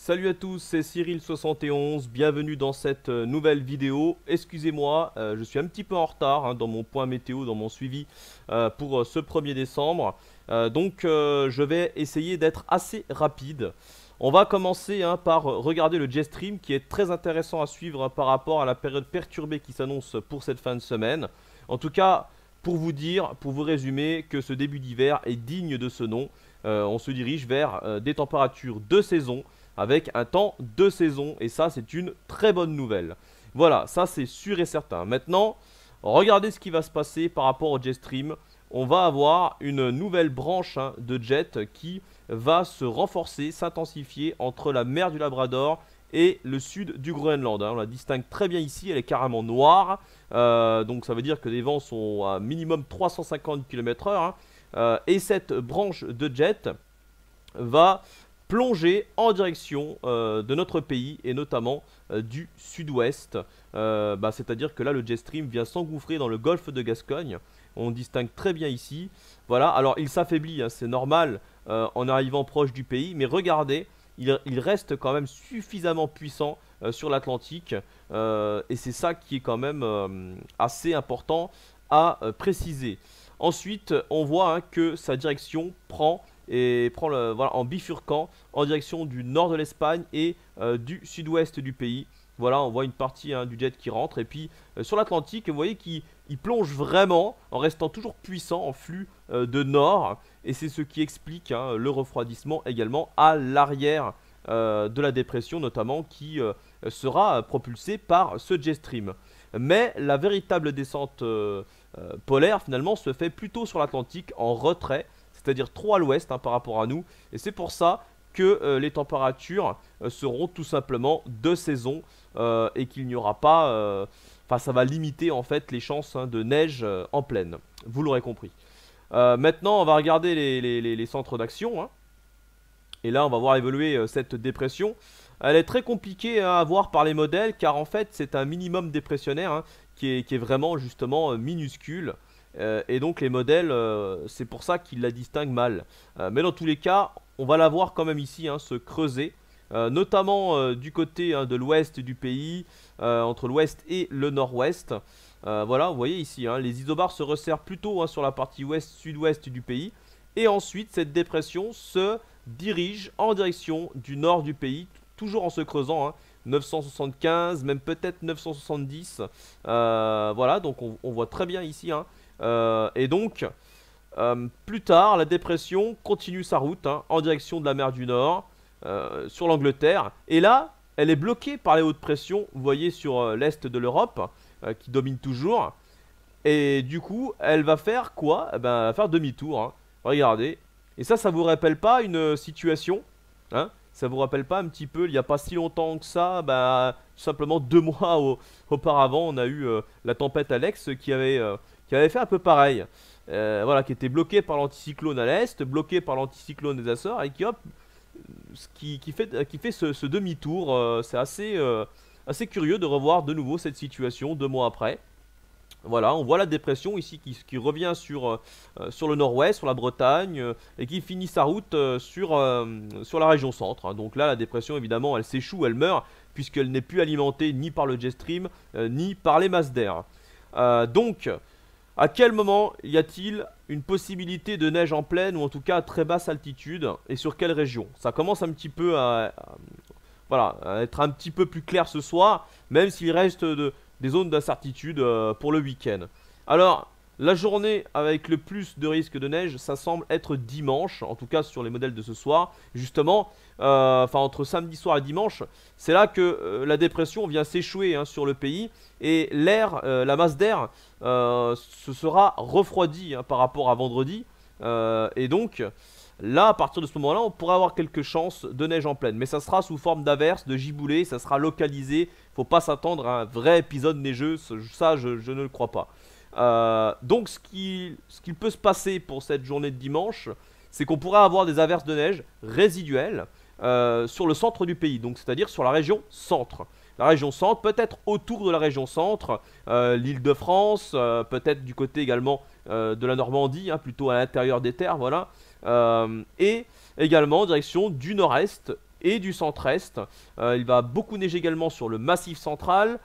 Salut à tous, c'est Cyril71, bienvenue dans cette nouvelle vidéo. Excusez-moi, je suis un petit peu en retard dans mon point météo, dans mon suivi pour ce 1er décembre. Je vais essayer d'être assez rapide. On va commencer par regarder le jet stream qui est très intéressant à suivre par rapport à la période perturbée qui s'annonce pour cette fin de semaine. En tout cas, pour vous dire, pour vous résumer, que ce début d'hiver est digne de ce nom. On se dirige vers des températures de saison avec un temps de saison et ça c'est une très bonne nouvelle. Voilà, ça c'est sûr et certain. Maintenant, regardez ce qui va se passer par rapport au jet stream. On va avoir une nouvelle branche de jet qui va se renforcer, s'intensifier entre la mer du Labrador et le sud du Groenland. On la distingue très bien ici, elle est carrément noire. Donc ça veut dire que les vents sont à minimum 350 km/h. Et cette branche de jet va plonger en direction de notre pays et notamment du sud-ouest. C'est-à-dire que là le jet stream vient s'engouffrer dans le golfe de Gascogne. On distingue très bien ici. Voilà, alors il s'affaiblit, c'est normal en arrivant proche du pays, mais regardez, il reste quand même suffisamment puissant sur l'Atlantique et c'est ça qui est quand même assez important à préciser. Ensuite, on voit que sa direction prend en bifurquant en direction du nord de l'Espagne et du sud-ouest du pays. Voilà, on voit une partie du jet qui rentre. Et puis sur l'Atlantique, vous voyez qu'il plonge vraiment en restant toujours puissant en flux de nord. Et c'est ce qui explique le refroidissement également à l'arrière de la dépression, notamment qui sera propulsée par ce jet stream. Mais la véritable descente polaire finalement se fait plutôt sur l'Atlantique en retrait, c'est-à-dire trop à l'ouest par rapport à nous. Et c'est pour ça que les températures seront tout simplement de saison et qu'il n'y aura pas... ça va limiter en fait les chances de neige en plaine. Vous l'aurez compris. Maintenant, on va regarder les centres d'action. Et là, on va voir évoluer cette dépression. Elle est très compliquée à voir par les modèles car en fait, c'est un minimum dépressionnaire qui est vraiment justement minuscule. Et donc les modèles, c'est pour ça qu'ils la distinguent mal. Mais dans tous les cas, on va la voir quand même ici se creuser. Notamment du côté de l'ouest du pays, entre l'ouest et le nord-ouest. Voilà, vous voyez ici, les isobars se resserrent plutôt sur la partie ouest-sud-ouest du pays. Et ensuite, cette dépression se dirige en direction du nord du pays, toujours en se creusant. 975, même peut-être 970. Voilà, donc on voit très bien ici. Et donc, plus tard, la dépression continue sa route en direction de la mer du Nord, sur l'Angleterre. Et là, elle est bloquée par les hautes pressions, vous voyez, sur l'est de l'Europe, qui domine toujours. Et du coup, elle va faire quoi? Elle va faire demi-tour. Regardez. Et ça vous rappelle pas une situation ça vous rappelle pas un petit peu, il n'y a pas si longtemps que ça, tout simplement 2 mois auparavant, on a eu la tempête Alex qui avait fait un peu pareil. Voilà, qui était bloqué par l'anticyclone à l'est, bloqué par l'anticyclone des Açores, et qui fait ce demi-tour. C'est assez curieux de revoir de nouveau cette situation 2 mois après. Voilà, on voit la dépression ici qui revient sur le nord-ouest, sur la Bretagne, et qui finit sa route sur la région centre. Donc là, la dépression, évidemment, elle s'échoue, elle meurt, puisqu'elle n'est plus alimentée ni par le jet stream, ni par les masses d'air. Donc, à quel moment y a-t-il une possibilité de neige en plaine, ou en tout cas à très basse altitude, et sur quelle région? Ça commence un petit peu à être un petit peu plus clair ce soir, même s'il reste des zones d'incertitude pour le week-end. Alors, la journée avec le plus de risque de neige, ça semble être dimanche, en tout cas sur les modèles de ce soir. Justement, entre samedi soir et dimanche, c'est là que la dépression vient s'échouer sur le pays. Et l'air, la masse d'air, se sera refroidie par rapport à vendredi. Et donc... là, à partir de ce moment-là, on pourra avoir quelques chances de neige en plaine. Mais ça sera sous forme d'averses, de giboulées, ça sera localisé. Faut pas s'attendre à un vrai épisode neigeux, ça je ne le crois pas. Donc ce qu'il peut se passer pour cette journée de dimanche, c'est qu'on pourra avoir des averses de neige résiduelles sur le centre du pays. Donc c'est-à-dire sur la région centre. La région centre, peut-être autour de la région centre, l'Île-de-France, peut-être du côté également de la Normandie, plutôt à l'intérieur des terres, voilà. Et également en direction du nord-est et du centre-est. Il va beaucoup neiger également sur le massif central,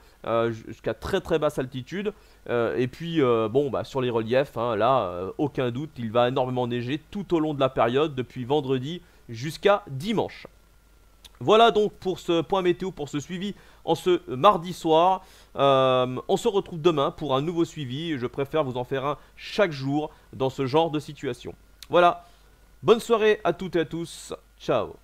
jusqu'à très très basse altitude. Et puis bon, bah, sur les reliefs, hein, là, aucun doute, il va énormément neiger tout au long de la période, depuis vendredi jusqu'à dimanche. Voilà donc pour ce point météo, pour ce suivi en ce mardi soir. On se retrouve demain pour un nouveau suivi. Je préfère vous en faire un chaque jour dans ce genre de situation. Voilà, bonne soirée à toutes et à tous. Ciao.